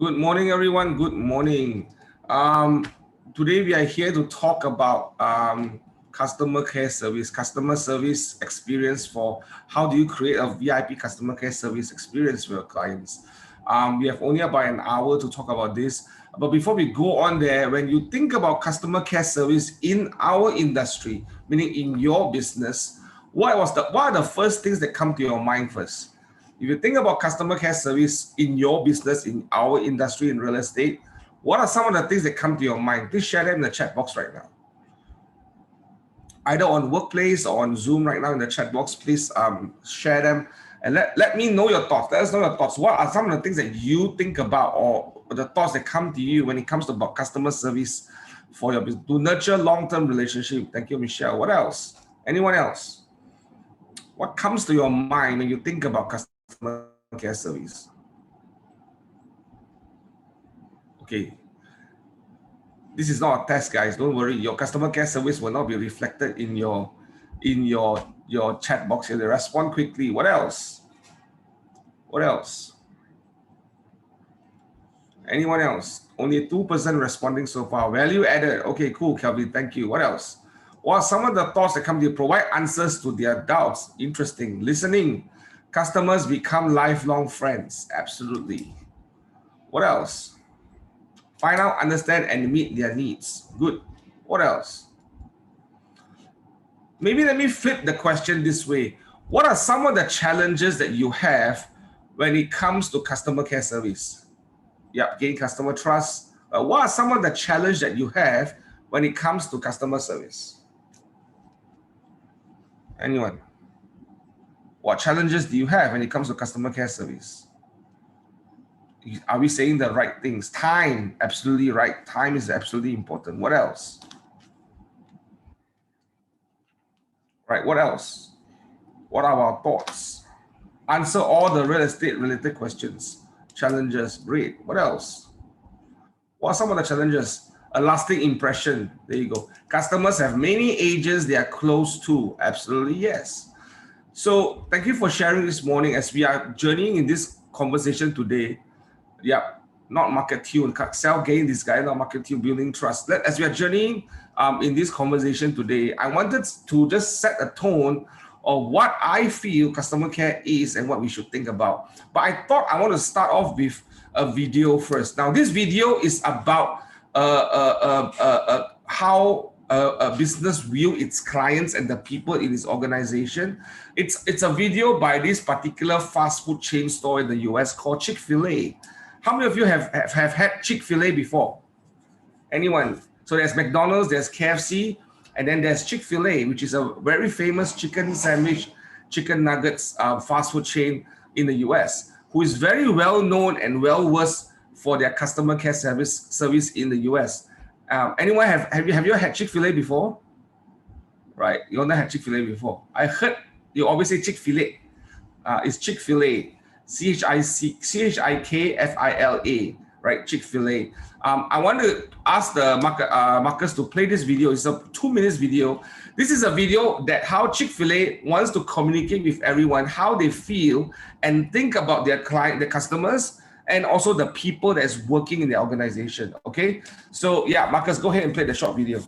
Good morning, everyone. Good morning. Today we are here to talk about customer care service, customer service experience for how do you create a VIP customer care service experience for your clients. We have only about an hour to talk about this. But before we go on there, when you think about customer care service in our industry, meaning in your business, what are the first things that come to your mind first? If you think about customer care service in your business, in our industry, in real estate, what are some of the things that come to your mind? Please share them in the chat box right now. Either on Workplace or on Zoom right now in the chat box, please share them and let me know your thoughts. Let us know your thoughts. What are some of the things that you think about or the thoughts that come to you when it comes to about customer service for your business to nurture long-term relationship? Thank you, Michelle. What else? Anyone else? What comes to your mind when you think about customer care service? Okay, this is not a test, guys. Don't worry. Your customer care service will not be reflected in your chat box here. They respond quickly. What else? What else? Anyone else? Only 2% responding so far. Value added. Okay, cool, Kelvin. Thank you. What else? What are some of the thoughts that come to you? Provide answers to their doubts. Interesting. Listening. Customers become lifelong friends. Absolutely. What else? Find out, understand, and meet their needs. Good. What else? Maybe let me flip the question this way. What are some of the challenges that you have when it comes to customer care service? Yeah, gain customer trust. What are some of the challenges that you have when it comes to customer service? Anyone? What challenges do you have when it comes to customer care service? Are we saying the right things? Time, absolutely right. Time is absolutely important. What else? Right, what else? What are our thoughts? Answer all the real estate related questions. Challenges, great. What else? What are some of the challenges? A lasting impression. There you go. Customers have many agents they are close to. Absolutely, yes. So thank you for sharing this morning as we are journeying in this conversation today. Yeah, not market tune, sell gain this guy, not market tune, building trust. As we are journeying in this conversation today, I wanted to just set a tone of what I feel customer care is and what we should think about. But I thought I want to start off with a video first. Now, this video is about how a business view its clients and the people in its organization. It's a video by this particular fast food chain store in the US called Chick-fil-A. How many of you have had Chick-fil-A before? Anyone? So there's McDonald's, there's KFC, and then there's Chick-fil-A, which is a very famous chicken sandwich, chicken nuggets fast food chain in the US, who is very well known and well versed for their customer care service in the US. Anyone have you had Chick-fil-A before? Right, you don't have Chick-fil-A before. I heard you always say Chick-fil-A. It's Chick-fil-A. Chickfila, right? Chick-fil-A. I want to ask the Marcus to play this video. It's a 2 minutes video. This is a video that how Chick-fil-A wants to communicate with everyone, how they feel and think about their customers, and also the people that's working in the organization. Okay, so yeah, Marcus, go ahead and play the short video.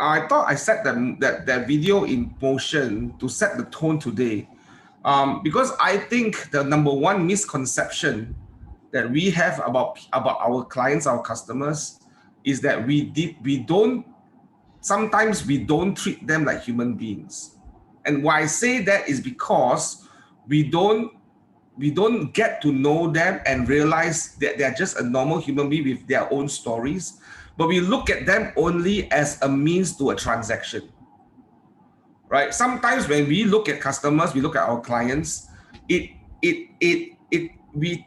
I thought I set that video in motion to set the tone today, because I think the number one misconception that we have about our clients, our customers, is that sometimes we don't treat them like human beings. And why I say that is because we don't get to know them and realize that they're just a normal human being with their own stories, but we look at them only as a means to a transaction, right? Sometimes when we look at customers, we look at our clients, we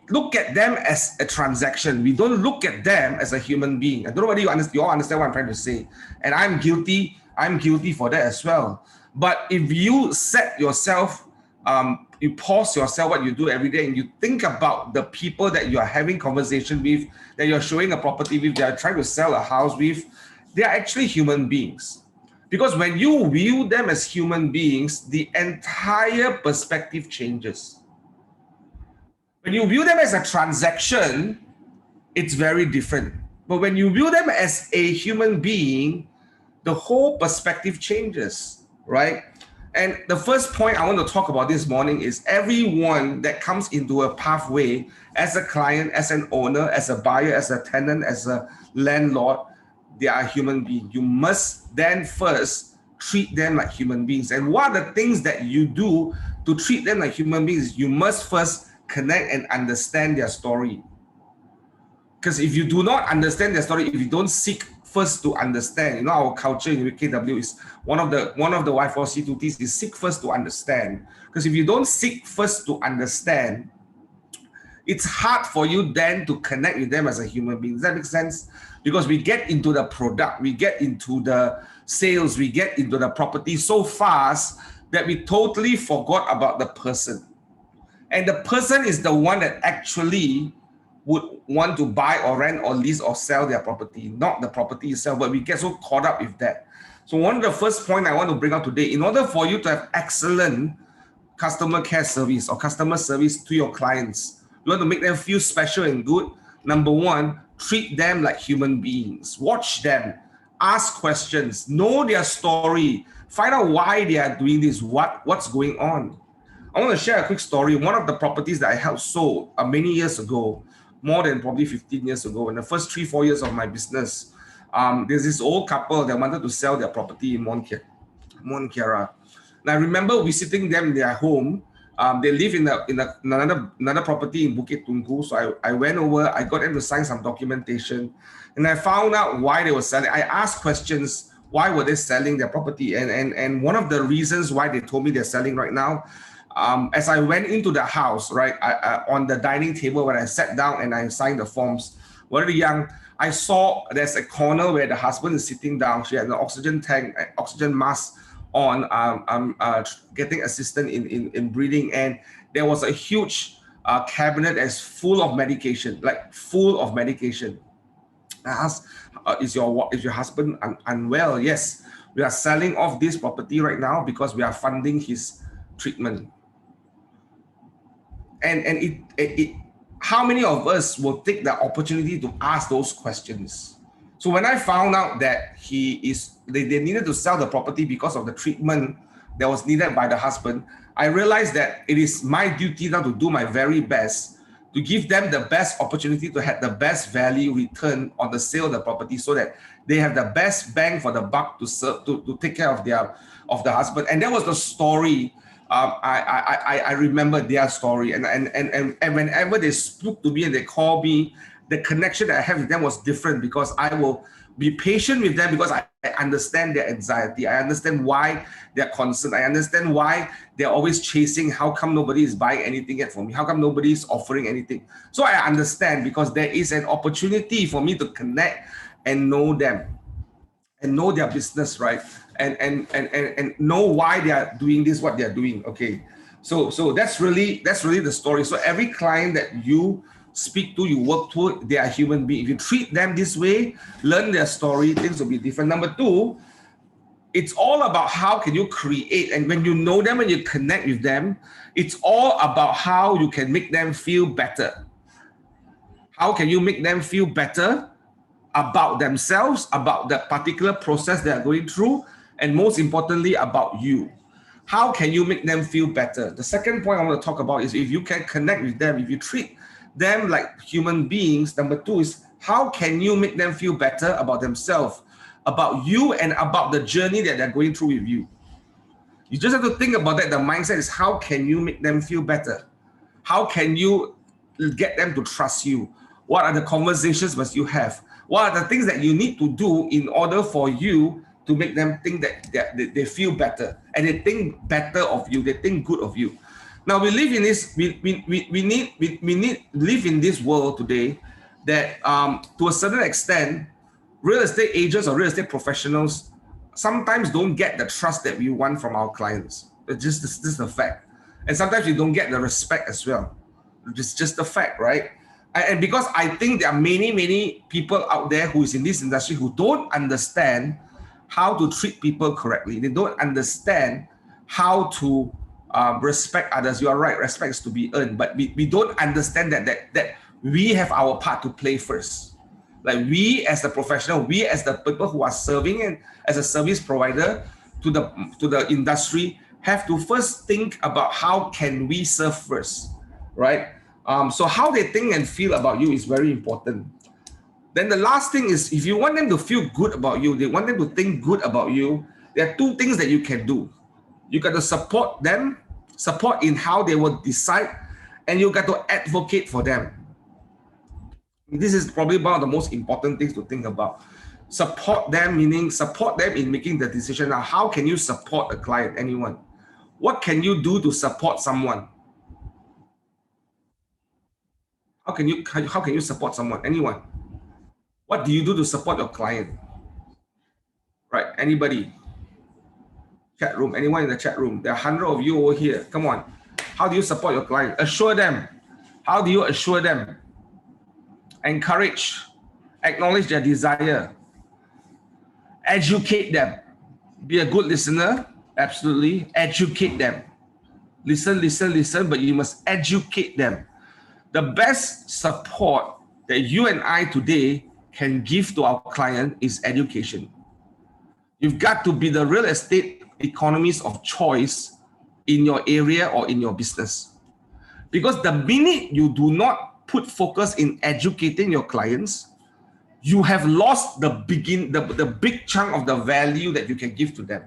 look at them as a transaction. We don't look at them as a human being. I don't know whether you all understand what I'm trying to say. And I'm guilty for that as well. But if you set yourself, you pause yourself what you do every day and you think about the people that you are having conversation with, that you're showing a property with, that are trying to sell a house with, they are actually human beings. Because when you view them as human beings, the entire perspective changes. When you view them as a transaction, it's very different. But when you view them as a human being, the whole perspective changes, right? And the first point I want to talk about this morning is everyone that comes into a pathway as a client, as an owner, as a buyer, as a tenant, as a landlord, they are human beings. You must then first treat them like human beings. And one of the things that you do to treat them like human beings, you must first connect and understand their story. Because if you do not understand their story, if you don't seek first to understand, our culture in KW is one of the Y4C2Ts is seek first to understand. Because if you don't seek first to understand, it's hard for you then to connect with them as a human being. Does that make sense? Because we get into the product, we get into the sales, we get into the property so fast that we totally forgot about the person. And the person is the one that actually would want to buy or rent or lease or sell their property, not the property itself, but we get so caught up with that. So one of the first points I want to bring up today, in order for you to have excellent customer care service or customer service to your clients, you want to make them feel special and good. Number one, treat them like human beings. Watch them, ask questions, know their story, find out why they are doing this, what's going on. I want to share a quick story. One of the properties that I helped sold many years ago, more than probably 15 years ago, in the first 3-4 years of my business, there's this old couple that wanted to sell their property in Mount Kiara. And I remember visiting them in their home. They live in another property in Bukit Tungku. So I went over, I got them to sign some documentation, and I found out why they were selling. I asked questions, why were they selling their property? And one of the reasons why they told me they're selling right now, as I went into the house, right, on the dining table when I sat down and I signed the forms, very young, I saw there's a corner where the husband is sitting down. She had an oxygen tank, oxygen mask on, getting assistance in breathing, and there was a huge cabinet that's full of medication, like full of medication. I asked, is your husband unwell? Yes, we are selling off this property right now because we are funding his treatment. And how many of us will take the opportunity to ask those questions? So when I found out that they needed to sell the property because of the treatment that was needed by the husband, I realized that it is my duty now to do my very best to give them the best opportunity to have the best value return on the sale of the property, so that they have the best bang for the buck to take care of the husband. And that was the story. I remember their story, and whenever they spoke to me and they called me, the connection that I have with them was different, because I will be patient with them because I understand their anxiety. I understand why they're concerned. I understand why they're always chasing. How come nobody is buying anything yet for me? How come nobody is offering anything? So I understand, because there is an opportunity for me to connect and know them and know their business, right? And know why they are doing this, what they are doing. Okay, so that's really the story. So every client that you speak to, you work to, they are human beings. If you treat them this way, learn their story, things will be different. Number two, it's all about how can you create, and when you know them and you connect with them, it's all about how you can make them feel better. How can you make them feel better? about themselves, about the particular process they are going through, and most importantly, about you. How can you make them feel better? The second point I want to talk about is if you can connect with them, if you treat them like human beings. Number two is how can you make them feel better about themselves, about you, and about the journey that they're going through with you. You just have to think about that. The mindset is how can you make them feel better? How can you get them to trust you? What are the conversations must you have? What are the things that you need to do in order for you to make them think that they feel better and they think better of you, they think good of you? Now we live in this, we need live in this world today that to a certain extent, real estate agents or real estate professionals sometimes don't get the trust that we want from our clients. This is the fact. And sometimes you don't get the respect as well. It's just the fact, right? And because I think there are many people out there who is in this industry who don't understand how to treat people correctly. They don't understand how to respect others. You are right, respect is to be earned, but we don't understand that we have our part to play first. Like we as the professional, we as the people who are serving and as a service provider to the industry have to first think about how can we serve first, right? So how they think and feel about you is very important. Then the last thing is if you want them to feel good about you, they want them to think good about you, there are two things that you can do. You got to support them, support in how they will decide, and you got to advocate for them. This is probably one of the most important things to think about. Support them, meaning support them in making the decision. Now, how can you support a client, anyone? What can you do to support someone? How can you support someone, anyone? What do you do to support your client? Right, anybody? Chat room, anyone in the chat room? There are 100 of you over here. Come on. How do you support your client? Assure them. How do you assure them? Encourage, acknowledge their desire, educate them. Be a good listener, absolutely. Educate them. Listen, but you must educate them. The best support that you and I today can give to our client is education. You've got to be the real estate economist of choice in your area or in your business. Because the minute you do not put focus in educating your clients, you have lost the big chunk of the value that you can give to them.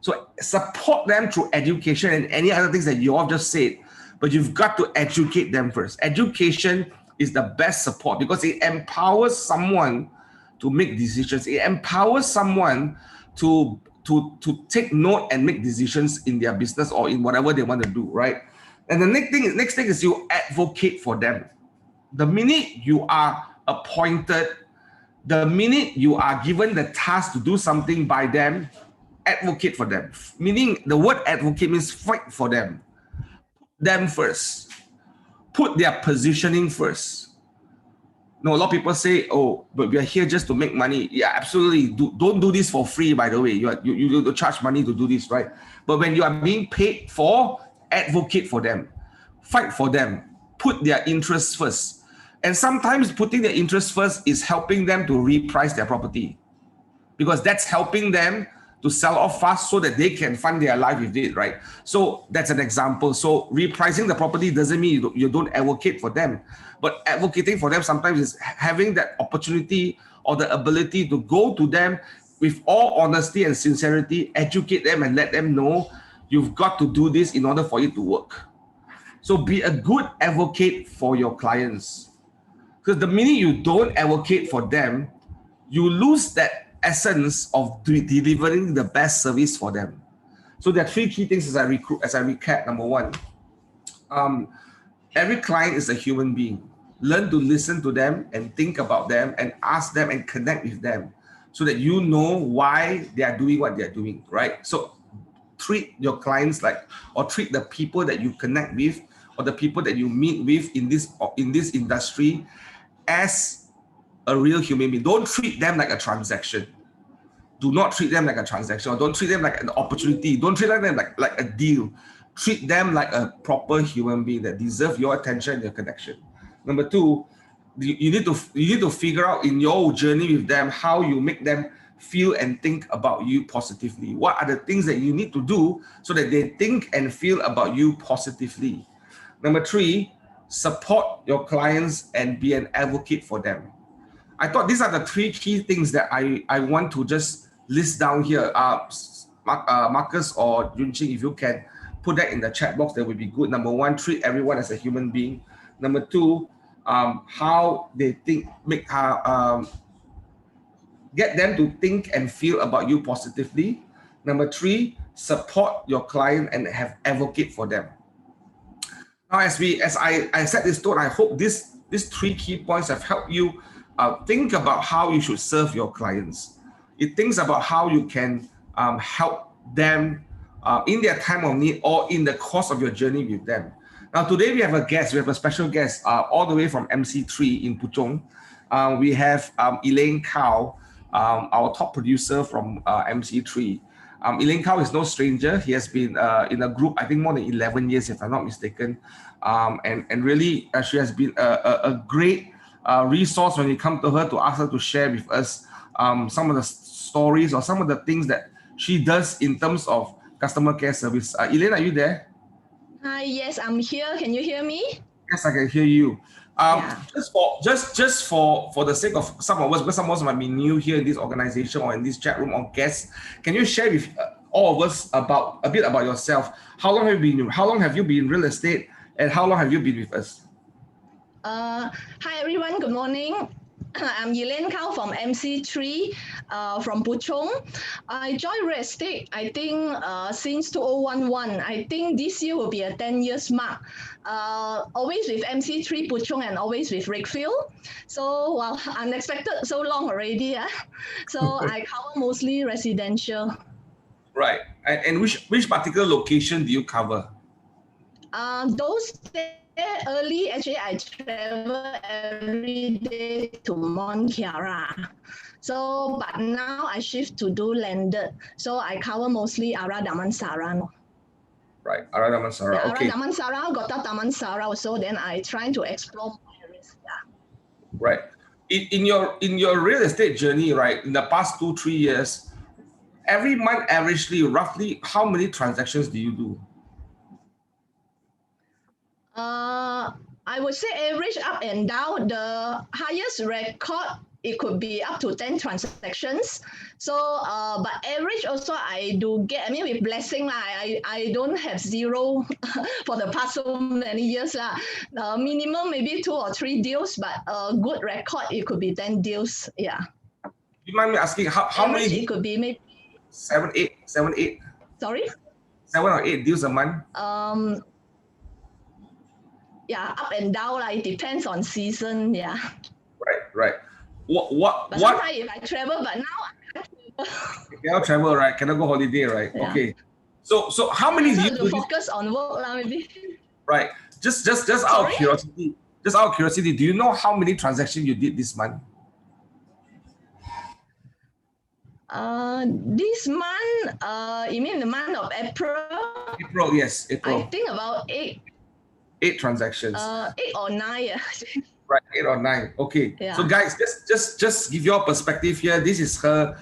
So support them through education and any other things that you all just said, but you've got to educate them first. Education is the best support because it empowers someone to make decisions. It empowers someone to take note and make decisions in their business or in whatever they want to do, right? And the next thing is you advocate for them. The minute you are appointed, the minute you are given the task to do something by them, advocate for them. Meaning the word advocate means fight for them. Put them first. Put their positioning first. No, a lot of people say, oh, but we are here just to make money. Yeah, absolutely. Don't do this for free, by the way. You charge money to do this, right? But when you are being paid for, advocate for them. Fight for them. Put their interests first. And sometimes putting their interests first is helping them to reprice their property. Because that's helping them to sell off fast so that they can fund their life with it, right? So that's an example. So repricing the property doesn't mean you don't advocate for them. But advocating for them sometimes is having that opportunity or the ability to go to them with all honesty and sincerity, educate them and let them know you've got to do this in order for it to work. So be a good advocate for your clients. Because the minute you don't advocate for them, you lose that essence of delivering the best service for them. So there are three key things as I recap. Number one, every client is a human being. Learn to listen to them and think about them and ask them and connect with them so that you know why they are doing what they are doing, right? So treat your clients or treat the people that you connect with or the people that you meet with in this industry as a real human being. Don't treat them like a transaction. Do not treat them like a transaction, or don't treat them like an opportunity. Don't treat them like a deal. Treat them like a proper human being that deserves your attention and your connection. Number two, you need to figure out in your journey with them how you make them feel and think about you positively. What are the things that you need to do so that they think and feel about you positively? Number 3, support your clients and be an advocate for them. I thought these are the 3 key things that I want to just list down here. Marcus or Yunqing, if you can put that in the chat box, that would be good. Number 1, treat everyone as a human being. Number 2, how they think, get them to think and feel about you positively. Number 3, support your client and have advocate for them. Now, as I set this tone, I hope these 3 key points have helped you think about how you should serve your clients. It thinks about how you can help them in their time of need or in the course of your journey with them. Now, today we have a special guest all the way from MC3 in Puchong. We have Elaine Kao, our top producer from MC3. Elaine Kao is no stranger. He has been in a group, I think more than 11 years, if I'm not mistaken. And really, she has been a great resource when you come to her to ask her to share with us some of the stories or some of the things that she does in terms of customer care service. Elaine, are you there? Hi, yes, I'm here. Can you hear me? Yes, I can hear you. Just for the sake of some of us, because some of us might be new here in this organization or in this chat room or guests, can you share with all of us a bit about yourself? How long have you been in real estate, and how long have you been with us? Hi everyone, good morning. I'm Elaine Kao from MC3 from Puchong. I joined real estate, I think, since 2011. I think this year will be a 10 years mark. Always with MC3 Puchong and always with Rickfield. So, well, unexpected so long already. So I cover mostly residential. Right. And which particular location do you cover? Those early, actually, I travel every day to Mont Kiara. So, but now I shift to do landed. So I cover mostly Ara Damansara. Right, Ara Damansara. Yeah, okay. Ara Damansara, Gota Damansara also. Then I try to explore more areas. Yeah. Right. In your real estate journey, right, in the past 2-3 years, every month, averagely, roughly, how many transactions do you do? I would say average up and down. The highest record, it could be up to 10 transactions. So, but average also I do get, I mean, with blessing, I don't have zero for the past so many years. Minimum maybe 2 or 3 deals, but a good record, it could be 10 deals. Yeah. You mind me asking how many? It could be maybe 7, 8. Sorry? 7 or 8 deals a month? Yeah, up and down. It depends on season. Yeah. Right. But sometimes if I travel, but now I can't travel. You cannot travel, right? Cannot go holiday, right? Yeah. Okay. So how many do you do? Focus on work, maybe. Right. Just out of curiosity. Just out of curiosity, do you know how many transactions you did this month? This month, you mean the month of April? April, yes, April. I think about 8. 8 transactions. 8 or 9. Yeah. Right, 8 or 9. Okay. Yeah. So guys, just give your perspective here. This is her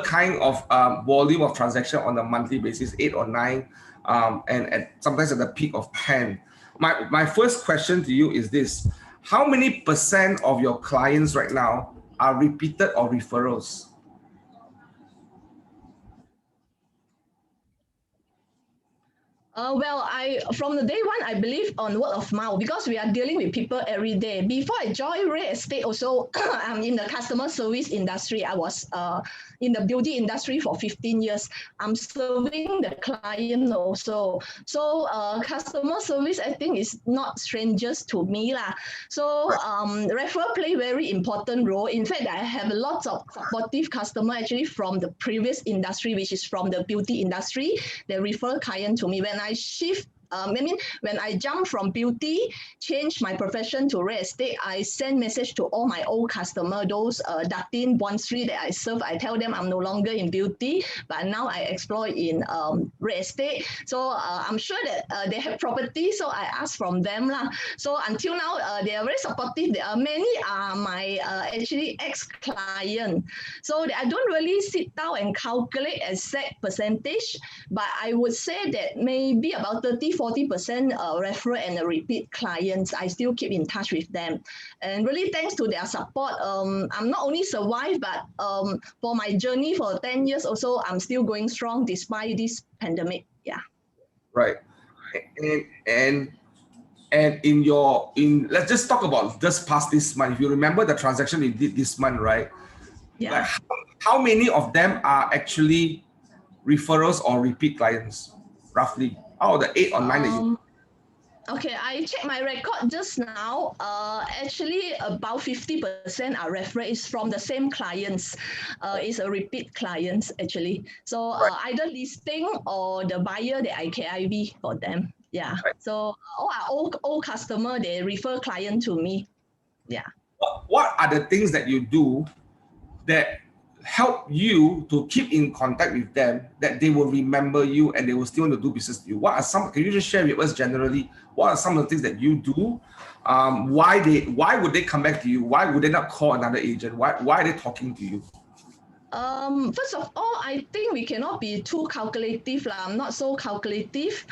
kind of volume of transaction on a monthly basis, 8 or 9, and sometimes at the peak of 10. My first question to you is this: how many % of your clients right now are repeated or referrals? Well, from the day one, I believe on word of mouth because we are dealing with people every day. Before I joined real estate, also I'm in the customer service industry. I was in the beauty industry for 15 years. I'm serving the client also. So customer service, I think, is not strangers to me. So referral play very important role. In fact, I have lots of supportive customer actually from the previous industry, which is from the beauty industry. They refer client to me. When I shift I mean, when I jumped from beauty, changed my profession to real estate, I send message to all my old customer, those Datin, Bond Street that I serve. I tell them I'm no longer in beauty, but now I explore in real estate. So I'm sure that they have property, so I ask from them lah. So until now, they are very supportive. There are many are my actually ex-client. So I don't really sit down and calculate exact percentage, but I would say that maybe about 30-40% referral and repeat clients. I still keep in touch with them. And really thanks to their support, I'm not only survived, but for my journey for 10 years or so, I'm still going strong despite this pandemic. Yeah. Right. And let's just talk about just past this month. If you remember the transaction you did this month, right? Yeah. Like how many of them are actually referrals or repeat clients, roughly? Out of the 8 or 9 that you... Okay, I checked my record just now. Actually, about 50% are referral is from the same clients. It's a repeat clients actually. So either listing or the buyer that I KIV for them. Yeah. Right. So all our old customer, they refer client to me. Yeah. What are the things that you do that help you to keep in contact with them, that they will remember you and they will still want to do business with you? What are some, can you just share with us generally, what are some of the things that you do? Why would they come back to you? Why would they not call another agent? Why are they talking to you? First of all, I think we cannot be too calculative. I'm not so calculative,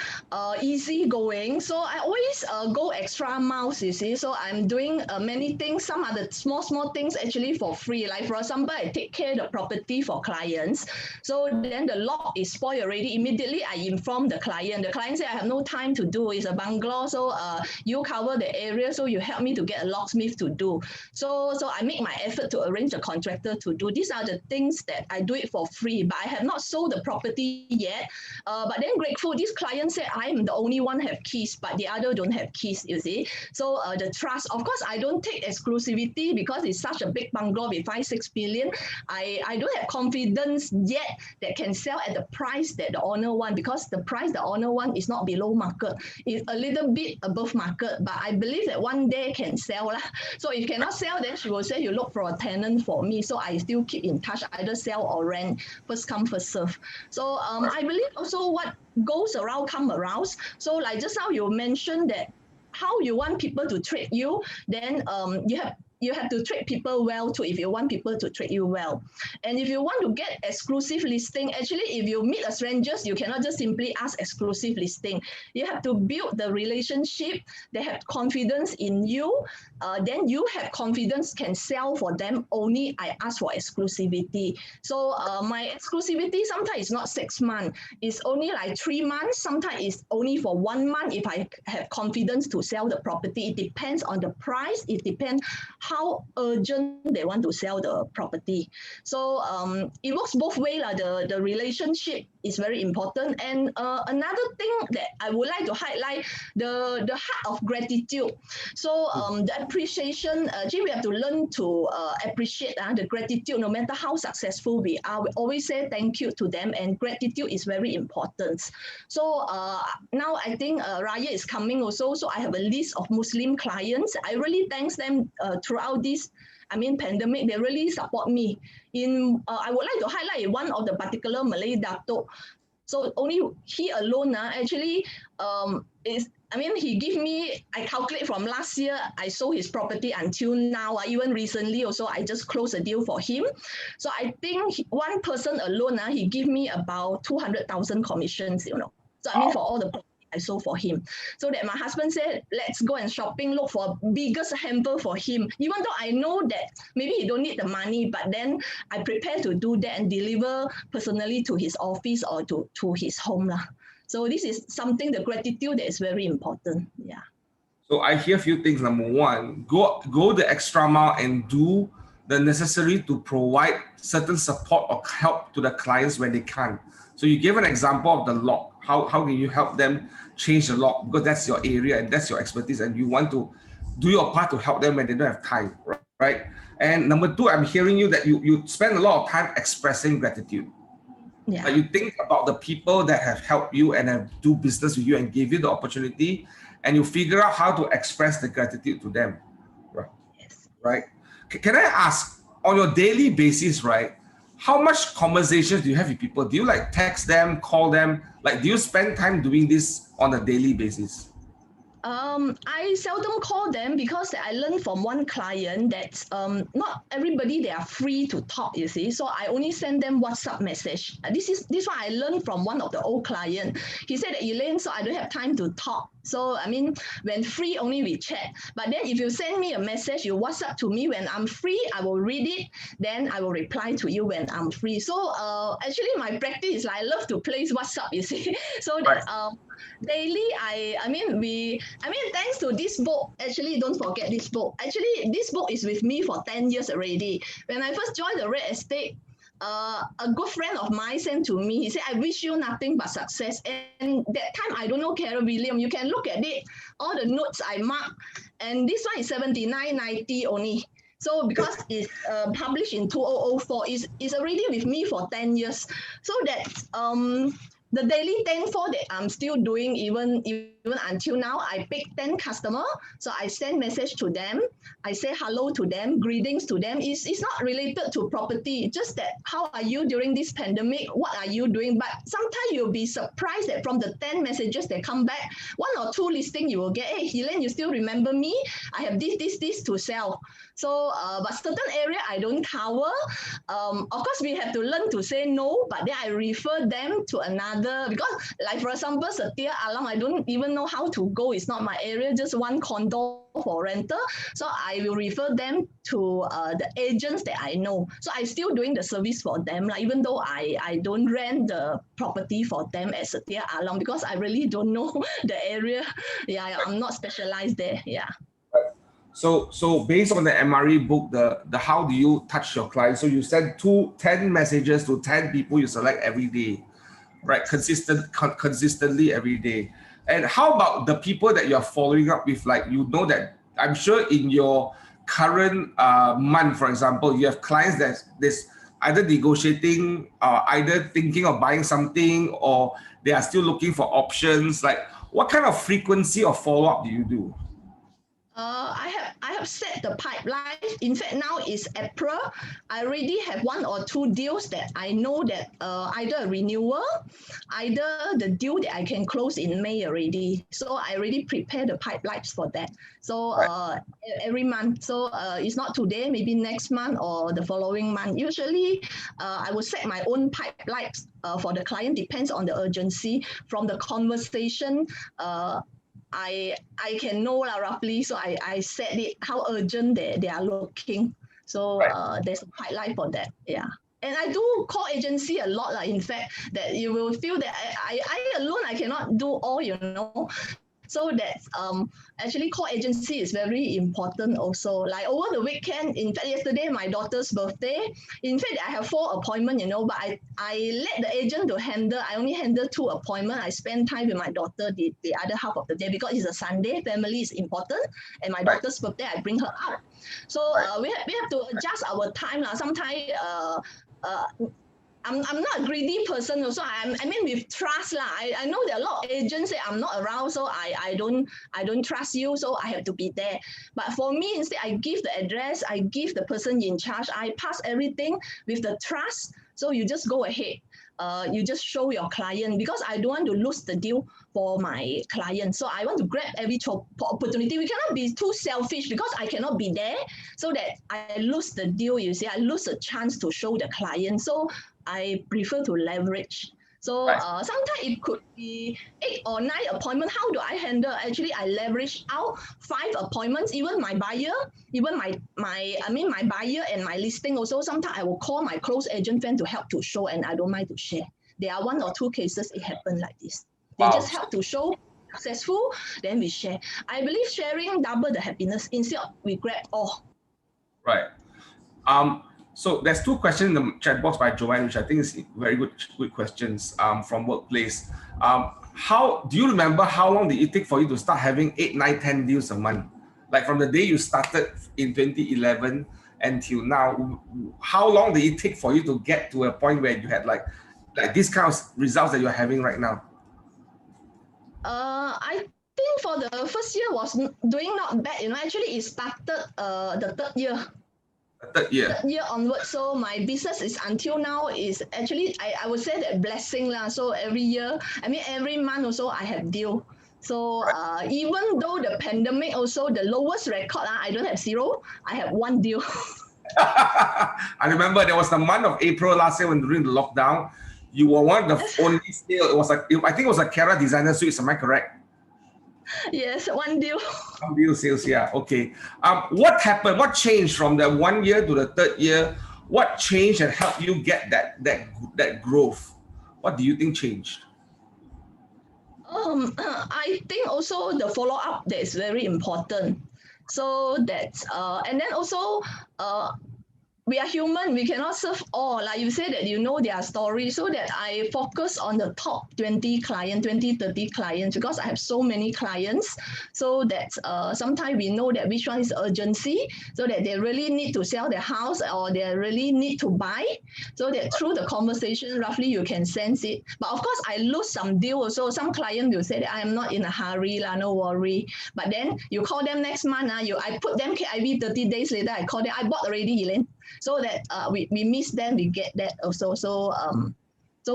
easy going. So I always go extra miles, you see. So I'm doing many things. Some are the small things actually for free. Like for example, I take care of the property for clients. So then the lock is spoiled already. Immediately I inform the client. The client say, I have no time to do. It's a bungalow. So you cover the area. So you help me to get a locksmith to do. So I make my effort to arrange a contractor to do. These are the things that I do it for free, but I have not sold the property yet. But then grateful, this client said I'm the only one have keys, but the other don't have keys, you see. So the trust, of course, I don't take exclusivity because it's such a big bungalow with 5-6 billion. I don't have confidence yet that can sell at the price that the owner want, because the price the owner want is not below market. It's a little bit above market, but I believe that one day can sell lah. So if cannot sell, then she will say you look for a tenant for me. So I still keep in touch, either sell or rent, first come, first serve. So I believe also what goes around come around. So like just now you mentioned that how you want people to treat you, then you have to treat people well too if you want people to treat you well. And if you want to get exclusive listing, actually, if you meet a strangers, you cannot just simply ask exclusive listing. You have to build the relationship. They have confidence in you. Then you have confidence can sell for them. Only I ask for exclusivity. So my exclusivity sometimes is not 6 months. It's only like 3 months. Sometimes it's only for 1 month if I have confidence to sell the property. It depends on the price. It depends how urgent they want to sell the property. So it works both ways. The relationship is very important. And another thing that I would like to highlight, the heart of gratitude. So the appreciation, actually we have to learn to appreciate the gratitude. No matter how successful we are, we always say thank you to them, and gratitude is very important. So now I think Raya is coming also, so I have a list of Muslim clients. I really thank them throughout this pandemic. They really support me. I would like to highlight one of the particular Malay Dato. So only he alone actually he give me, I calculate from last year, I sold his property until now, even recently also, I just closed a deal for him. So I think one person alone, he give me about 200,000 commissions, So for all the I sold for him. So that my husband said, let's go and shopping, look for biggest hamper for him. Even though I know that maybe he don't need the money, but then I prepare to do that and deliver personally to his office or to his home. So this is something, the gratitude that is very important. Yeah. So I hear a few things. Number one, go the extra mile and do the necessary to provide certain support or help to the clients when they can't. So you gave an example of the lock. How can you help them change the lock? Because that's your area and that's your expertise, and you want to do your part to help them when they don't have time, right? And number two, I'm hearing you that you spend a lot of time expressing gratitude. Yeah. You think about the people that have helped you and have do business with you and gave you the opportunity, and you figure out how to express the gratitude to them. Right. Yes. Right. Can I ask, on your daily basis, right? How much conversations do you have with people? Do you like text them, call them? Like, do you spend time doing this on a daily basis? I seldom call them because I learned from one client that not everybody they are free to talk. You see, so I only send them WhatsApp message. This one I learned from one of the old client. He said that Elaine, so I don't have time to talk. So I mean, when free only we chat. But then if you send me a message, you WhatsApp to me when I'm free, I will read it. Then I will reply to you when I'm free. So actually my practice is like I love to play WhatsApp. You see, so Right. that daily I mean thanks to this book, actually don't forget this book. Actually this book is with me for 10 years already. When I first joined the real estate, a good friend of mine sent to me. He said, I wish you nothing but success. And that time, I don't know Carol William. You can look at it, all the notes I marked. And this one is 79.90 only. So because it's published in 2004, it's already with me for 10 years. So that the daily thankful that I'm still doing even until now, I pick 10 customer. So I send message to them. I say hello to them, greetings to them. It's not related to property, just that how are you during this pandemic? What are you doing? But sometimes you'll be surprised that from the 10 messages that come back, one or two listing you will get, hey, Elaine, you still remember me? I have this to sell. So, but certain area I don't cover. Of course, we have to learn to say no, but then I refer them to another, because like for example, Setia Alam, I don't even know how to go. It's not my area, just one condo for rental. So I will refer them to the agents that I know. So I still doing the service for them, like, even though I don't rent the property for them at Setia Alam, because I really don't know the area. Yeah, I'm not specialized there. Yeah. So based on the MRE book, the how do you touch your client? So you send 10 messages to 10 people you select every day, right? Consistently every day. And how about the people that you're following up with? Like, you know that I'm sure in your current month, for example, you have clients that this either negotiating, either thinking of buying something, or they are still looking for options. Like, what kind of frequency of follow-up do you do? I have set the pipeline. In fact, now is April. I already have one or two deals that I know that either a renewal, either the deal that I can close in May already. So I already prepare the pipelines for that. So Right. every month. So it's not today, maybe next month or the following month. Usually, I will set my own pipelines for the client. Depends on the urgency. From the conversation, I can know roughly, so I set it how urgent they are looking. So Right. there's a pipeline for that. Yeah. And I do call agency a lot. In fact, that you will feel that I alone I cannot do all, you know. So that's actually call agency is very important also. Like over the weekend, in fact, yesterday my daughter's birthday. In fact, I have 4 appointments, you know, but I let the agent to handle. I only handle 2 appointments. I spend time with my daughter the other half of the day, because it's a Sunday. Family is important, and my Right. daughter's birthday, I bring her out. So Right. we have to adjust our time. Sometimes uh, I'm not a greedy person also. I mean with trust lah. I know there are a lot of agents say I'm not around, so I don't trust you, so I have to be there. But for me, instead I give the address, I give the person in charge, I pass everything with the trust. So you just go ahead. You just show your client, because I don't want to lose the deal for my client. So I want to grab every opportunity. We cannot be too selfish, because I cannot be there, so that I lose the deal. You see, I lose a chance to show the client. So I prefer to leverage. So Right. sometimes it could be 8 or 9 appointments. How do I handle? Actually, I leverage out 5 appointments. Even my buyer, even my buyer and my listing also. Sometimes I will call my close agent friend to help to show, and I don't mind to share. There are 1 or 2 cases it happened like this. They Wow. just help to show successful, then we share. I believe sharing double the happiness, instead of we grab all. Right. So there's 2 questions in the chat box by Joanne, which I think is very good questions from workplace. How do you remember how long did it take for you to start having 8, 9, 10 deals a month? Like from the day you started in 2011 until now, how long did it take for you to get to a point where you had like like these kind of results that you're having right now? I think for the first year was doing not bad. Actually it started the third year. Third year. Third year onwards. So my business is until now is actually I would say that blessing lah. So every year, every month also I have deal. So even though the pandemic also the lowest record, I don't have zero. I have one deal. I remember there was the month of April last year when during the lockdown, you were one of the only still. It was I think it was a Kara designer suits. Am I correct? Yes, one deal. One deal sales, yeah. Okay. What happened? What changed from the 1 year to the third year? What changed and helped you get that growth? What do you think changed? I think also the follow up that is very important. So that and then also we are human, we cannot serve all. Like you say that their story, so that I focus on the top 20 clients, 20, 30 clients, because I have so many clients. So that sometimes we know that which one is urgency, so that they really need to sell their house or they really need to buy. So that through the conversation, roughly you can sense it. But of course, I lose some deal also. Some client will say that I am not in a hurry, no worry. But then you call them next month, I put them KIV 30 days later, I call them, I bought already, Elaine. So that we miss them, we get that also. So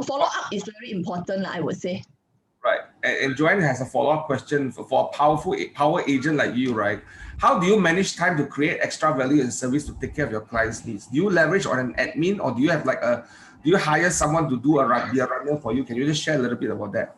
follow up is very important, I would say. Right. And Joanne has a follow-up question for a power agent like you, right? How do you manage time to create extra value and service to take care of your clients' needs? Do you leverage on an admin, or do you have do you hire someone to be a runner for you? Can you just share a little bit about that?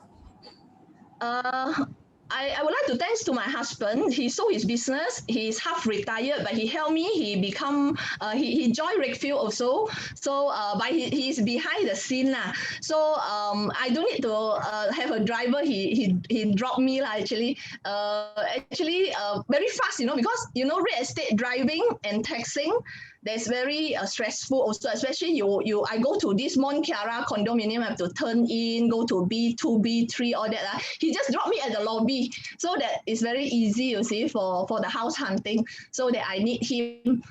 I would like to thanks to my husband. He sold his business. He's half retired, but he helped me. He become he joined Redfield also. So but he's behind the scene lah. So I don't need to have a driver. He dropped me lah actually. Very fast, because real estate driving and taxing, that's very stressful also, especially I go to this Mont Kiara condominium, I have to turn in, go to B2, B3, all that. He just dropped me at the lobby. So that is very easy, you see, for the house hunting. So that I need him.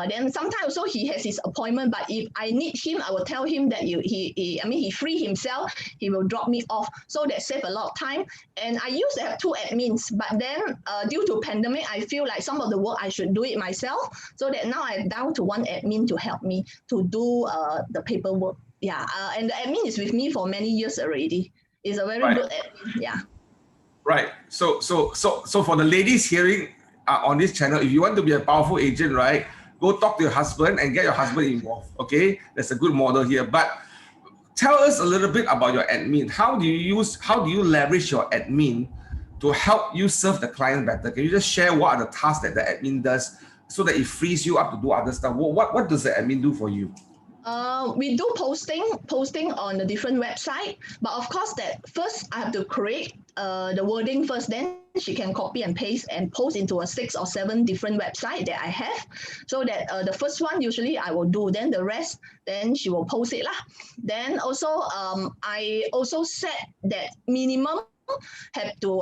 Then sometimes also he has his appointment, but if I need him, I will tell him that he free himself, he will drop me off. So that save a lot of time. And I used to have 2 admins, but then due to pandemic, I feel like some of the work I should do it myself. So that now I'm down to 1 admin to help me to do the paperwork. Yeah, and the admin is with me for many years already. It's a very good admin. Yeah. Right. So for the ladies hearing on this channel, if you want to be a powerful agent, right, go talk to your husband and get your husband involved. Okay, that's a good model here. But tell us a little bit about your admin. How do you leverage your admin to help you serve the client better? Can you just share what are the tasks that the admin does, so that it frees you up to do other stuff? What does the admin do for you? We do posting on the different website, but of course that first I have to create the wording first, then she can copy and paste and post into a 6 or 7 different website that I have. So that the first one usually I will do, then the rest then she will post it lah. Then also I also set that minimum have to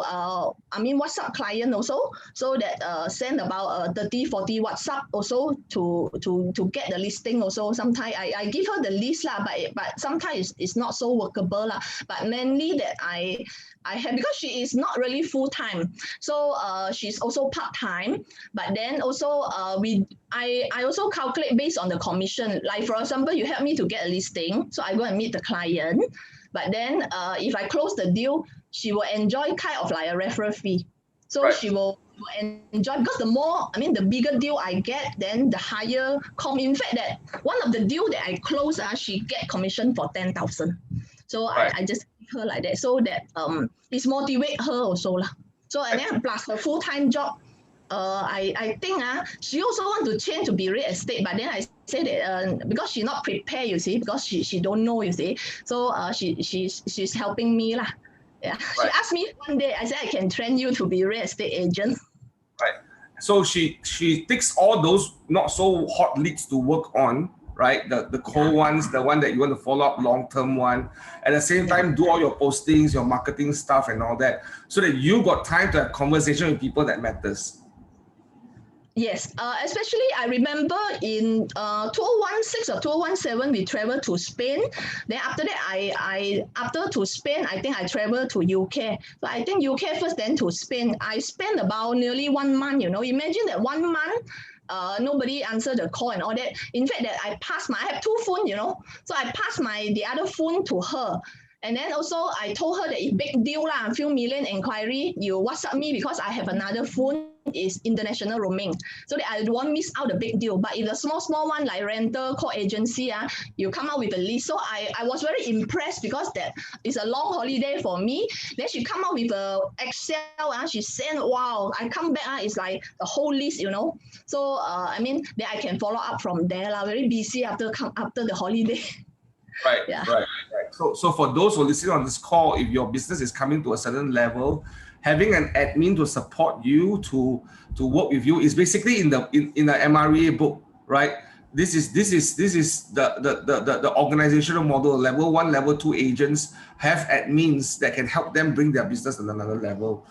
WhatsApp client also, so that send about 30, 40 WhatsApp also to get the listing also. Sometimes I give her the list lah, but sometimes it's not so workable lah. But mainly that I have, because she is not really full time, so she's also part time. But then also I also calculate based on the commission. Like for example, you help me to get a listing, so I go and meet the client. But then if I close the deal, she will enjoy kind of like a referral fee. So she will enjoy, because the bigger deal I get, then the higher in fact, that one of the deal that I close, she get commission for 10,000. So I just give her like that, so that it's motivate her also lah. So and then plus the full-time job, I think she also want to change to be real estate, but then I say that because she not prepared, you see, because she don't know, you see. So she's helping me lah. Yeah. She asked me one day, I said I can train you to be real estate agent. Right. So she takes all those not so hot leads to work on, right? The cold ones, the one that you want to follow up, long-term one. At the same time, do all your postings, your marketing stuff and all that, so that you got time to have conversation with people that matters. Yes, especially I remember in 2016 or 2017 we traveled to Spain. Then after that after to Spain I think I traveled to UK. So I think UK first, then to Spain. I spent about nearly 1 month. Imagine that 1 month. Nobody answered the call and all that. In fact, that I have two phones. So I passed the other phone to her. And then also I told her that it's big deal lah, a few million inquiry, you WhatsApp me because I have another phone is international roaming. So that I won't miss out the big deal. But if the small one like rental, call agency, you come out with a list. So I was very impressed because that is a long holiday for me. Then she come out with a Excel, she said, wow, I come back, it's like the whole list. So then I can follow up from there lah. Very busy after the holiday. Right, Yeah. right. So for those who are listening on this call, if your business is coming to a certain level, having an admin to support you to work with you is basically in the MREA book, right? This is the organizational model. Level 1, level 2 agents have admins that can help them bring their business to another level.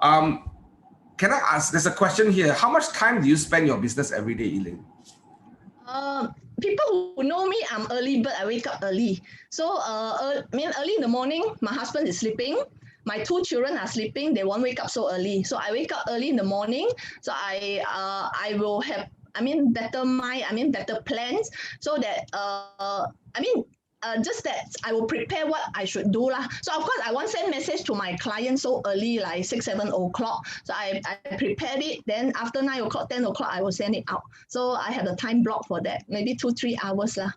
Can I ask? There's a question here. How much time do you spend your business every day, Elaine? People who know me, I'm early bird. I wake up early. So early in the morning, my husband is sleeping. My two children are sleeping. They won't wake up so early. So I wake up early in the morning. So I will have better plans so that just that I will prepare what I should do lah. So of course I won't send message to my clients so early, like 6-7 o'clock. So I prepared it. Then after 9 o'clock, 10 o'clock, I will send it out. So I have a time block for that, maybe 2-3 hours lah.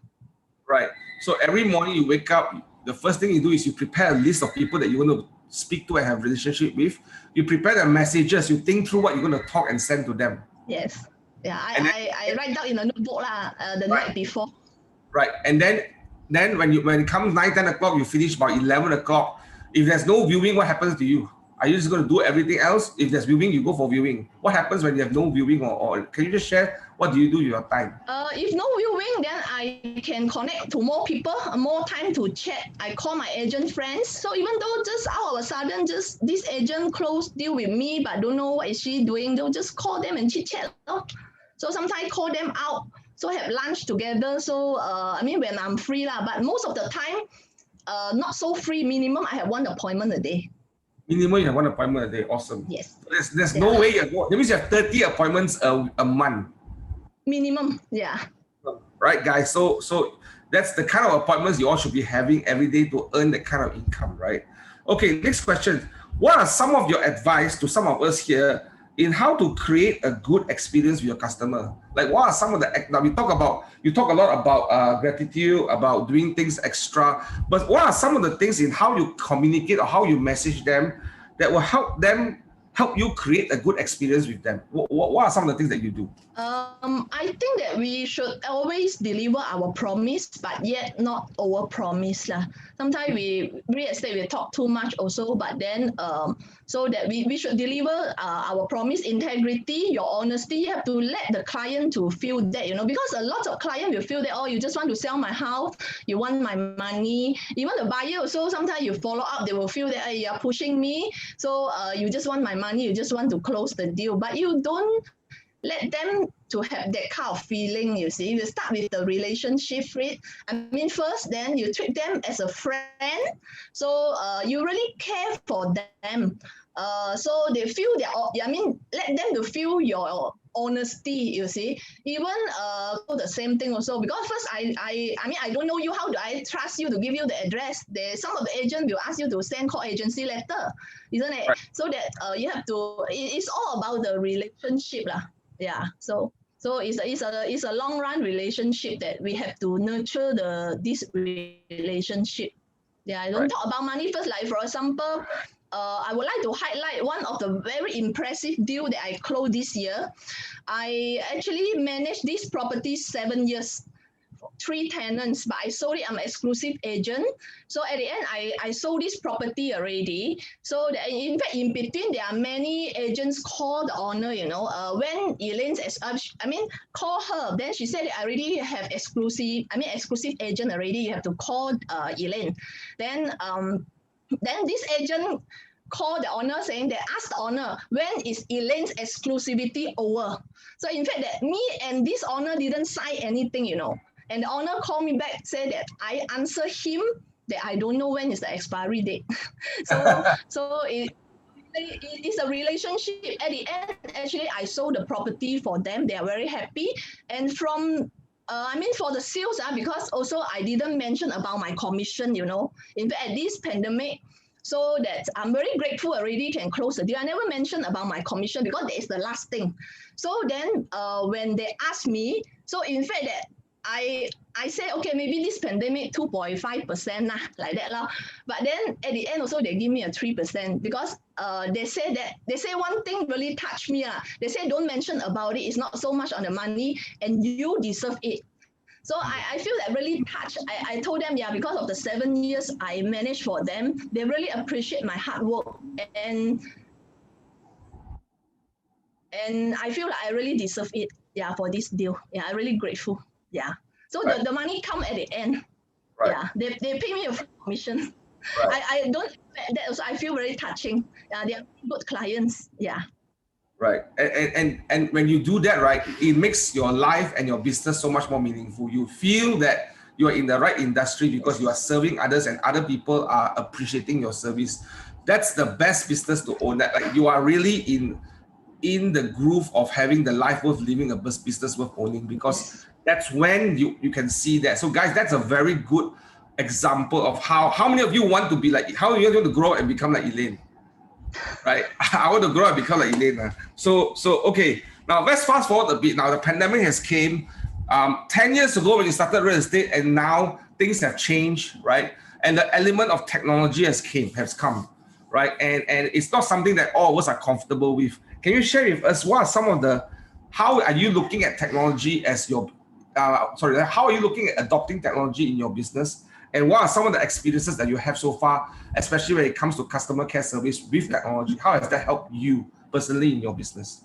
Right. So every morning you wake up, the first thing you do is you prepare a list of people that you want to speak to and have relationship with. You prepare the messages. You think through what you're going to talk and send to them. Yes. Yeah. I write down in a notebook lah, the night before. Right. And then when it comes 9-10 o'clock, you finish by 11 o'clock. If there's no viewing, what happens to you? Are you just going to do everything else? If there's viewing, you go for viewing. What happens when you have no viewing, or can you just share what do you do with your time? If no viewing, then I can connect to more people, more time to chat. I call my agent friends. So even though just all of a sudden, just this agent close deal with me, but don't know what is she doing, they'll just call them and chit chat. So sometimes call them out. So have lunch together. So when I'm free lah, but most of the time, not so free. Minimum, I have 1 appointment a day. Minimum, you have 1 appointment a day. Awesome. Yes. There's no way that means you have 30 appointments a month. Minimum, yeah. Right, guys. So that's the kind of appointments you all should be having every day to earn that kind of income, right? Okay, next question. What are some of your advice to some of us here in how to create a good experience with your customer? Like, what are some of the, now you talk a lot about gratitude, about doing things extra, but what are some of the things in how you communicate or how you message them that will help you create a good experience with them? What are some of the things that you do? I think that we should always deliver our promise, but yet not over-promise lah. Sometimes real estate, we talk too much also, but then so that we should deliver our promise, integrity, your honesty. You have to let the client to feel that, because a lot of clients will feel that, oh, you just want to sell my house, you want my money. Even the buyer also, sometimes you follow up, they will feel that, hey, you're pushing me, so you just want my money, you just want to close the deal, but you don't let them to have that kind of feeling, you see. You start with the relationship first, then you treat them as a friend. So you really care for them. So they feel let them to feel your honesty, you see. Even the same thing also, because first I don't know you, how do I trust you to give you the address? Some of the agent will ask you to send call agency letter, isn't it? Right. So that you have to, it's all about the relationship lah. Yeah, so it's a long run relationship that we have to nurture this relationship. Yeah, I don't talk about money first. Like for example, I would like to highlight one of the very impressive deal that I closed this year. I actually managed this property 7 years. 3 tenants, but I sold it. I'm an exclusive agent. So at the end, I sold this property already. So that in fact, in between, there are many agents call the owner, when Elaine's, call her. Then she said, I already have exclusive agent already. You have to call Elaine. Then this agent call the owner saying that ask the owner, when is Elaine's exclusivity over? So in fact that me and this owner didn't sign anything, you know. And the owner called me back, said that I answer him that I don't know when is the expiry date. so it's a relationship. At the end, actually, I sold the property for them. They are very happy. And from I mean, for the sales, because also I didn't mention about my commission, you know. In fact, at this pandemic, so that I'm very grateful already can close the deal. I never mentioned about my commission because that is the last thing. So then when they asked me, so in fact that I say, okay, maybe this pandemic 2.5% like that lah. But then at the end also they give me a 3% because they say one thing really touched me. They say don't mention about it. It's not so much on the money and you deserve it. So I feel that really touched. I told them, yeah, because of the 7 years I managed for them, they really appreciate my hard work. And I feel like I really deserve it, yeah, for this deal. Yeah, I'm really grateful. Yeah. So Right. the money come at the end. Right. Yeah, they pay me a full commission. Right. I don't expect that also. I feel very touching. Yeah, they are good clients. Yeah. Right. And when you do that, right, it makes your life and your business so much more meaningful. You feel that you are in the right industry because you are serving others and other people are appreciating your service. That's the best business to own. That like you are really in the groove of having the life worth living, a business worth owning, because that's when you can see that. So guys, that's a very good example of how many of you want to be like, how you want to grow and become like Elaine, right? I want to grow and become like Elaine. So okay, now let's fast forward a bit. Now the pandemic has came 10 years ago when you started real estate, and now things have changed, right? And the element of technology has come, right? And it's not something that all of us are comfortable with. Can you share with us what are some of how are you looking at technology as your, how are you looking at adopting technology in your business? And what are some of the experiences that you have so far, especially when it comes to customer care service with technology? How has that helped you personally in your business?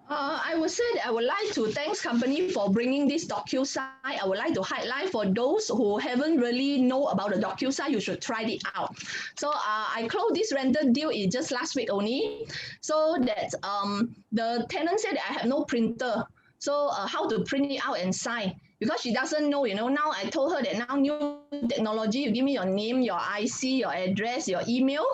I would say that I would like to thanks company for bringing this DocuSign. I would like to highlight for those who haven't really know about the DocuSign, you should try it out. So I closed this rental deal just last week only. So that the tenant said that I have no printer. So how to print it out and sign? Because she doesn't know, you know. Now I told her that now new technology, you give me your name, your IC, your address, your email.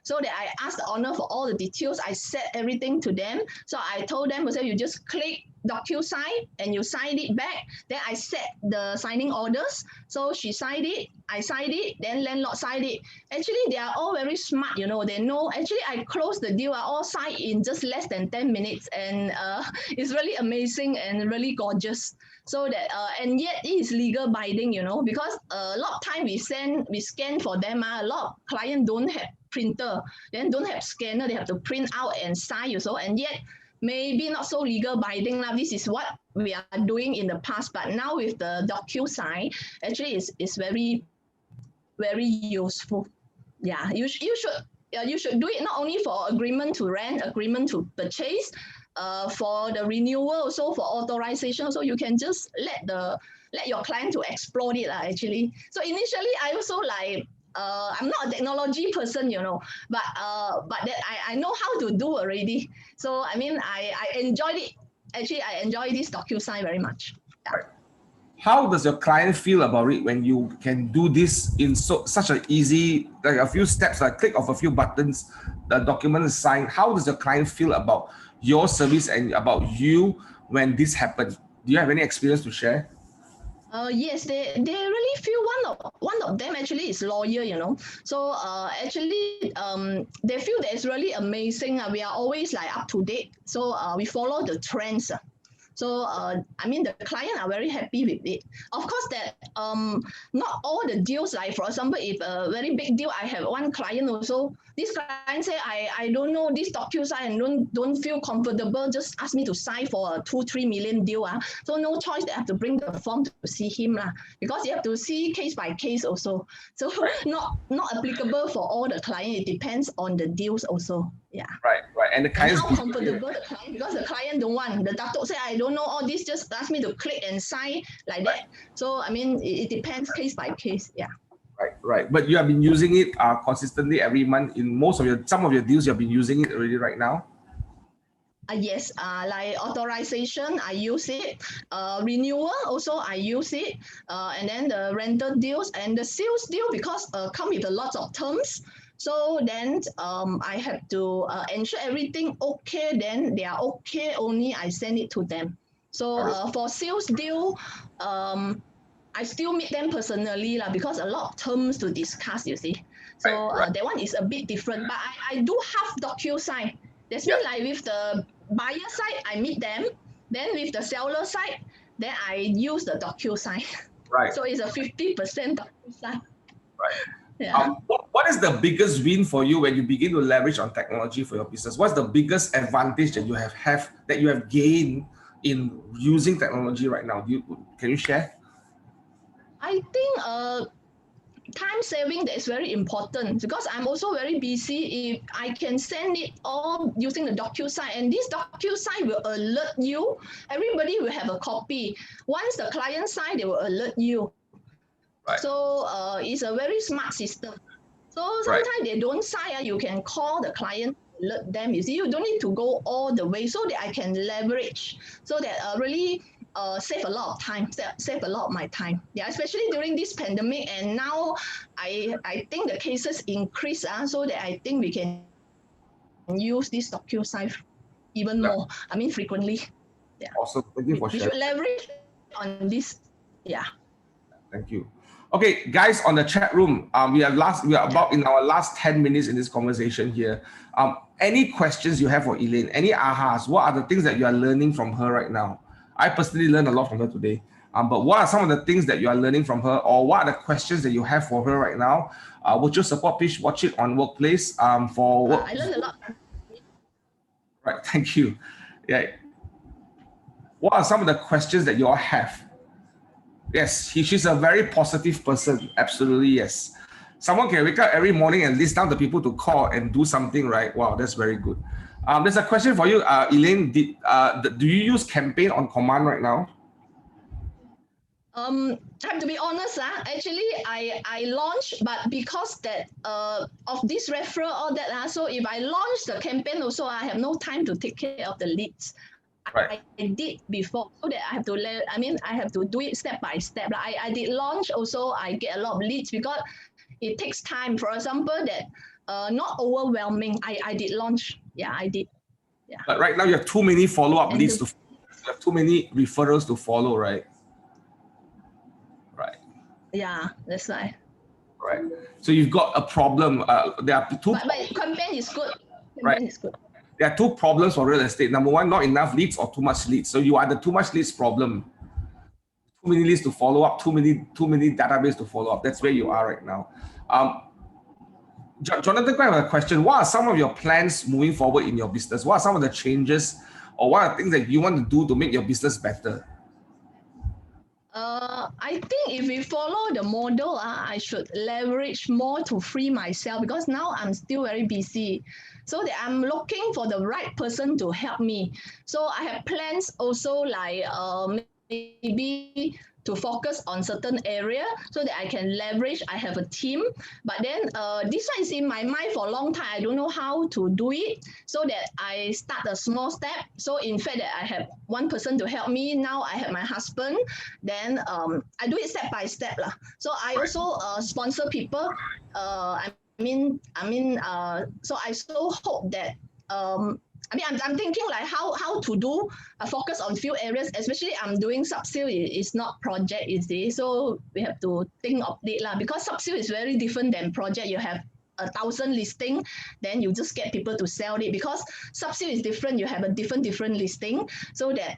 So that I asked the owner for all the details. I set everything to them. So I told them, so you just click DocuSign and you sign it back. Then I set the signing orders. So she signed it, I signed it, then landlord signed it. Actually, they are all very smart, you know. They know. Actually, I closed the deal. I all signed in just less than 10 minutes, and it's really amazing and really gorgeous. So that and yet it is legal binding, you know, because a lot of time we scan for them. A lot of clients don't have printer, then don't have scanner. They have to print out and sign, you know, and yet maybe not so legal binding. Now this is what we are doing in the past, but now with the DocuSign, actually is very very useful. Yeah, you should do it not only for agreement to rent, agreement to purchase, for the renewal also, for authorization. So you can just let your client to explore it actually. So initially I also like I'm not a technology person, you know, but that I know how to do already. So I mean I enjoyed it. Actually, I enjoy this DocuSign very much. Yeah. Right. How does your client feel about it when you can do this in such an easy, like a few steps, like click of a few buttons, the document is signed? How does your client feel about your service and about you when this happened? Do you have any experience to share? Yes, they really feel one of them actually is lawyer, you know. So actually they feel that it's really amazing. We are always like up to date. So we follow the trends. So I mean the client are very happy with it. Of course that not all the deals, like for example, if a very big deal, I have one client also. This client say I don't know this DocuSign and don't feel comfortable. Just ask me to sign for a 2-3 million deal. So no choice. They have to bring the form to see him because you have to see case by case also. So not applicable for all the client. It depends on the deals also. Yeah. Right. And the client how comfortable the client, because the client don't want. The datuk say I don't know all this. Just ask me to click and sign like that. So I mean it depends case by case. Yeah. Right. But you have been using it consistently every month in some of your deals. You have been using it already right now. Yes, like authorization, I use it. Renewal also I use it. And then the rental deals and the sales deal because come with a lot of terms. So then I have to ensure everything okay. Then they are okay. Only I send it to them. So for sales deal, I still meet them personally lah because a lot of terms to discuss. You see, so that one is a bit different. But I do have DocuSign. That's mean like with the buyer side, I meet them. Then with the seller side, then I use the DocuSign. Right. So it's a 50% DocuSign. Right. Yeah. What is the biggest win for you when you begin to leverage on technology for your business? What's the biggest advantage that you have gained in using technology right now? Can you share? I think time saving that is very important because I'm also very busy. If I can send it all using the DocuSign, and this DocuSign will alert you. Everybody will have a copy. Once the client sign, they will alert you. Right. So it's a very smart system. So sometimes they don't sign, you can call the client, alert them. You see, you don't need to go all the way so that I can leverage, so that really save a lot of time, save a lot of my time. Yeah, especially during this pandemic, and now I think the cases increase, so that I think we can use this DocuSign even more. I mean, frequently. Yeah. Awesome. Thank you for sharing. We should leverage on this. Yeah. Thank you. Okay, guys, on the chat room, we are about in our last 10 minutes in this conversation here. Any questions you have for Elaine? Any ahas? What are the things that you are learning from her right now? I personally learned a lot from her today. But what are some of the things that you are learning from her, or what are the questions that you have for her right now? Would you support? Please watch it on Workplace. For work. I learned a lot. Right. Thank you. Yeah. What are some of the questions that you all have? Yes, she's a very positive person. Absolutely, yes. Someone can wake up every morning and list down the people to call and do something, right? Wow, that's very good. There's a question for you, Elaine. Do you use campaign on command right now? I have to be honest, actually I launched, but because that of this referral, all that, so if I launch the campaign also, I have no time to take care of the leads. Right. I did before, so that I have to I have to do it step by step. Like I did launch also, I get a lot of leads because it takes time. For example, that not overwhelming. I did launch. Yeah, I did. Yeah. But right now you have too many follow-up leads you have too many referrals to follow, right? Right. Yeah, that's right. Right. So you've got a problem. There are two. But campaign is good. Right. Is good. There are two problems for real estate. Number one, not enough leads or too much leads. So you are the too much leads problem. Too many leads to follow up, too many database to follow up. That's where you are right now. Jonathan, I have a question. What are some of your plans moving forward in your business? What are some of the changes or what are things that you want to do to make your business better? I think if we follow the model, I should leverage more to free myself because now I'm still very busy. So that I'm looking for the right person to help me. So I have plans also like maybe to focus on certain area so that I can leverage. I have a team, but then this one is in my mind for a long time. I don't know how to do it, so that I start a small step. So in fact that I have one person to help me. Now I have my husband. Then I do it step by step lah. So I also sponsor people. So I so hope that I'm thinking like how to do a focus on few areas, especially I'm doing sub-sale. It's not project, you see. So we have to think of it lah, because sub-sale is very different than project. You have 1,000 listing, then you just get people to sell it. Because sub-sale is different. You have a different listing, so that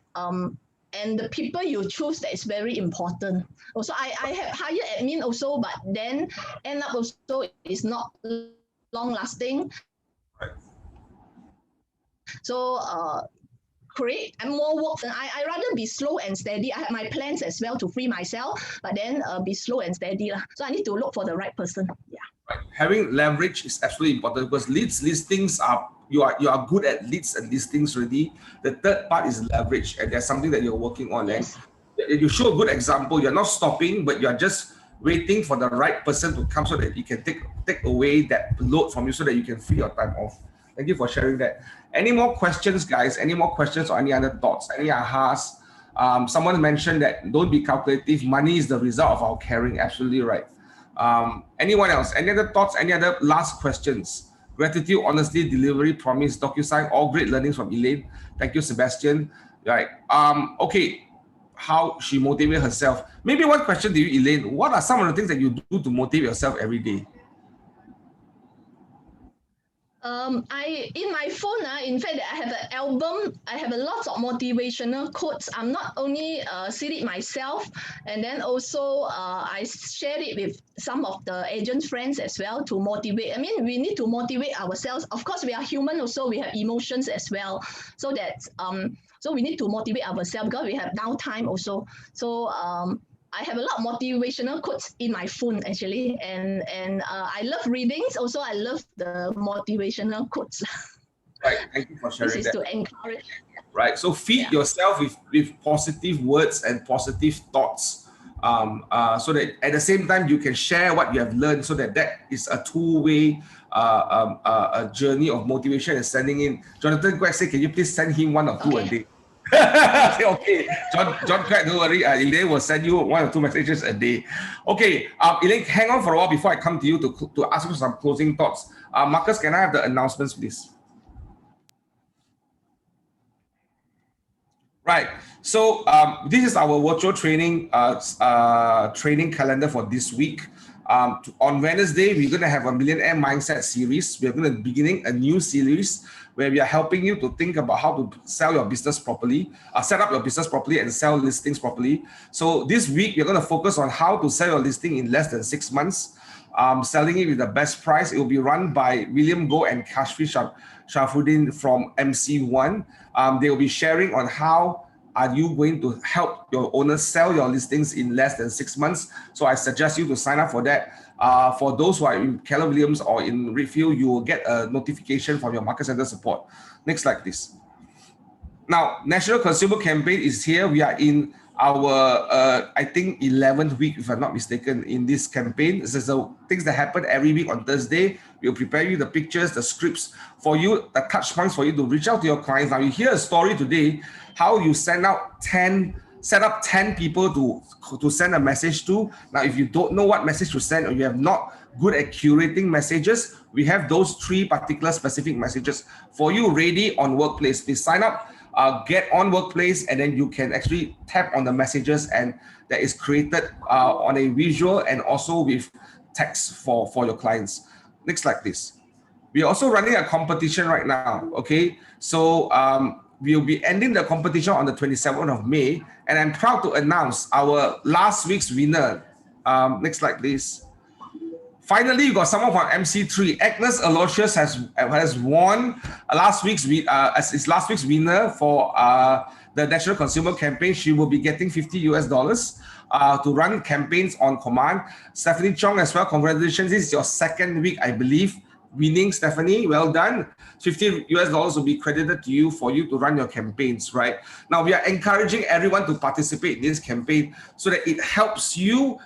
and the people you choose, that is very important. Also, I have hired admin also, but then end up also is not long lasting. So create and more work. I rather be slow and steady. I have my plans as well to free myself, but then be slow and steady lah. So I need to look for the right person. Yeah. Right. Having leverage is absolutely important because listings are you are good at leads and listings already. The third part is leverage, and there's something that you're working on. Yes. And you show a good example. You're not stopping, but you're just waiting for the right person to come so that you can take away that load from you so that you can free your time off. Thank you for sharing that. Any more questions, guys? Any more questions or any other thoughts? Any ahas? Someone mentioned that don't be calculative. Money is the result of our caring. Absolutely right. Anyone else? Any other thoughts? Any other last questions? Gratitude, honesty, delivery, promise, DocuSign, all great learnings from Elaine. Thank you, Sebastian. Right. Okay. How she motivates herself. Maybe one question to you, Elaine. What are some of the things that you do to motivate yourself every day? I in my phone, in fact, I have an album. I have a lot of motivational quotes. I'm not only see it myself, and then also I share it with some of the agent friends as well to motivate. I mean, we need to motivate ourselves. Of course, we are human. Also, we have emotions as well. So that so we need to motivate ourselves because we have downtime also. So I have a lot of motivational quotes in my phone actually, and I love readings. Also, I love the motivational quotes. Right. Thank you for sharing This is that. to encourage. Right. So feed yourself with positive words and positive thoughts, so that at the same time you can share what you have learned, so that is a two-way a journey of motivation and sending in. Jonathan Quack say, can you please send him one or two a day? Okay, John Craig, don't worry. Elaine will send you one or two messages a day. Okay, Elaine, hang on for a while before I come to you to ask you some closing thoughts. Marcus, can I have the announcements, please? Right. So this is our virtual training training calendar for this week. On Wednesday, we're going to have a Millionaire Mindset series. We're going to be beginning a new series where we are helping you to think about how to sell your business properly, set up your business properly and sell listings properly. So this week, we're going to focus on how to sell your listing in less than 6 months, selling it with the best price. It will be run by William Goh and Kashfi Shafuddin from MC1. They will be sharing on how are you going to help your owners sell your listings in less than 6 months. So I suggest you to sign up for that. For those who are in Keller Williams or in Redfield, you will get a notification from your market center support. Next slide, please. Now, National Consumer Campaign is here. We are in our, I think, 11th week, if I'm not mistaken, in this campaign. This is the things that happen every week on Thursday. We'll prepare you the pictures, the scripts for you, the touch points for you to reach out to your clients. Now, you hear a story today, how you set up 10 people to send a message to. Now, if you don't know what message to send or you have not good at curating messages, we have those 3 particular specific messages for you ready on Workplace. Please sign up. Get on Workplace, and then you can actually tap on the messages, and that is created on a visual and also with text for your clients. Next slide, please. We are also running a competition right now. Okay, so we'll be ending the competition on the 27th of May, and I'm proud to announce our last week's winner. Next slide, please. Finally, you got someone from MC3. Agnes Aloysius has won last week's as his last week's winner for the National Consumer Campaign. She will be getting $50 to run campaigns on command. Stephanie Chong as well. Congratulations! This is your 2nd week, I believe, winning, Stephanie. Well done. $50 will be credited to you for you to run your campaigns. Right now, we are encouraging everyone to participate in this campaign so that it helps you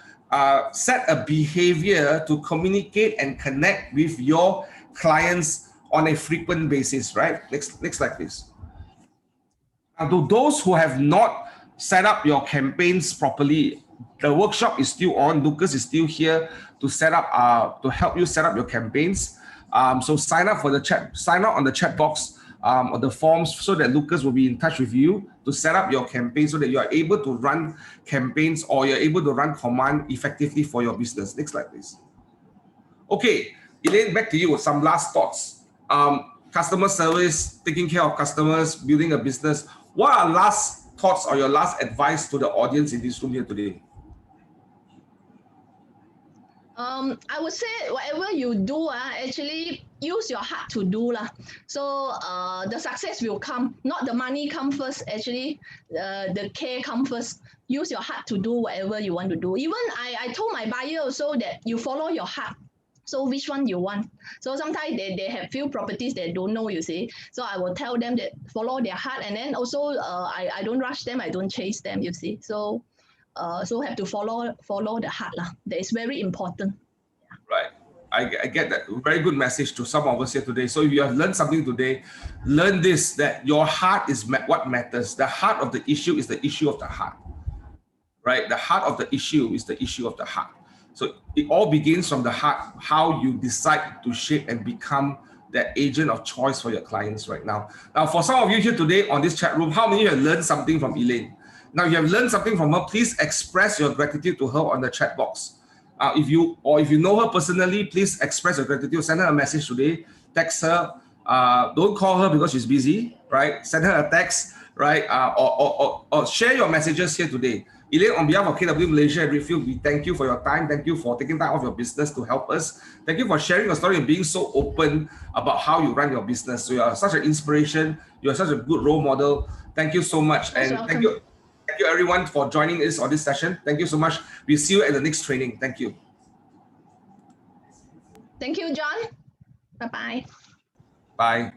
set a behavior to communicate and connect with your clients on a frequent basis, right? Next slide, please. Now, to those who have not set up your campaigns properly, the workshop is still on. Lucas is still here to set up, to help you set up your campaigns. So sign up for the chat, sign up on the chat box or the forms so that Lucas will be in touch with you to set up your campaign so that you are able to run campaigns or you're able to run command effectively for your business. Next slide, please. Okay, Elaine, back to you with some last thoughts. Customer service, taking care of customers, building a business. What are last thoughts or your last advice to the audience in this room here today? I would say whatever you do, actually use your heart to do lah. So the success will come, not the money come first. Actually, the care come first. Use your heart to do whatever you want to do. Even I told my buyer also that you follow your heart. So which one you want? So sometimes they have few properties they don't know, you see. So I will tell them that follow their heart, and then also I don't rush them, I don't chase them, you see. So So have to follow the heart lah. That is very important. Right. I get that. Very good message to some of us here today. So if you have learned something today, learn this, that your heart is what matters. The heart of the issue is the issue of the heart. Right? The heart of the issue is the issue of the heart. So it all begins from the heart, how you decide to shape and become that agent of choice for your clients right now. Now, for some of you here today on this chat room, how many of you have learned something from Elaine? Now, you have learned something from her, please express your gratitude to her on the chat box. If you know her personally, please express your gratitude. Send her a message today. Text her. Don't call her because she's busy, right? Send her a text, right? Or share your messages here today. Elaine, on behalf of KW Malaysia and Redfield, we thank you for your time. Thank you for taking time off your business to help us. Thank you for sharing your story and being so open about how you run your business. So you are such an inspiration. You are such a good role model. Thank you so much. Most And welcome. thank you. Thank you everyone for joining us on this session. Thank you so much. We'll see you at the next training. Thank you. Thank you, John. Bye-bye. Bye.